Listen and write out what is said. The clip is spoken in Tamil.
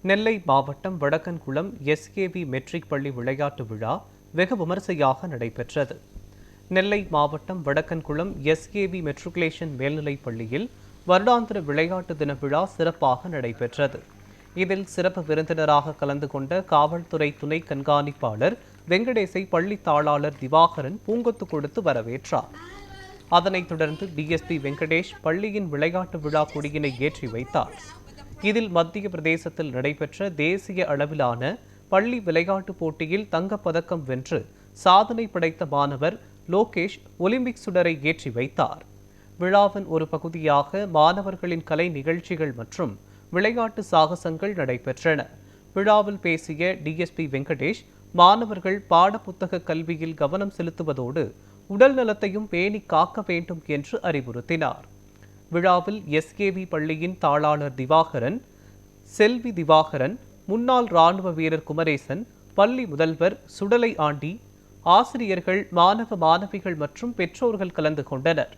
நெல்லை மாவட்டம் வடக்கன்குளம் எஸ்கேவி மெட்ரிக் பள்ளி விளையாட்டு விழா வெகு விமரிசையாக நடைபெற்றது. நெல்லை மாவட்டம் வடக்கன்குளம் எஸ்கேவி மெட்ரிகுலேஷன் மேல்நிலைப் பள்ளியில் வருடாந்திர விளையாட்டு தின விழா சிறப்பாக நடைபெற்றது. இதில் சிறப்பு விருந்தினராக கலந்து கொண்ட காவல்துறை துணை கண்காணிப்பாளர் வெங்கடேசை பள்ளி தாளாளர் திவாகரன் பூங்கொத்து கொடுத்து வரவேற்றார். அதனைத் தொடர்ந்து டிஎஸ்பி வெங்கடேஷ் பள்ளியின் விளையாட்டு விழா கொடியினை ஏற்றி வைத்தார். இதில் மத்திய பிரதேசத்தில் நடைபெற்ற தேசிய அளவிலான பள்ளி விளையாட்டுப் போட்டியில் தங்கப்பதக்கம் வென்று சாதனை படைத்த மாணவர் லோகேஷ் ஒலிம்பிக் சுடரை ஏற்றி வைத்தார். விழாவின் ஒரு பகுதியாக மாணவர்களின் கலை நிகழ்ச்சிகள் மற்றும் விளையாட்டு சாகசங்கள் நடைபெற்றன. விழாவில் பேசிய டிஎஸ்பி வெங்கடேஷ், மாணவர்கள் பாடப்புத்தக கல்வியில் கவனம் செலுத்துவதோடு உடல் நலத்தையும் பேணி காக்க வேண்டும் என்று அறிவுறுத்தினார். விழாவில் எஸ்கேவி பள்ளியின் தாளாளர் திவாகரன், செல்வி திவாகரன், முன்னாள் ராணுவ வீரர் குமரேசன், பள்ளி முதல்வர் சுடலை ஆண்டி, ஆசிரியர்கள், மாணவ மாணவிகள் மற்றும் பெற்றோர்கள் கலந்து கொண்டனர்.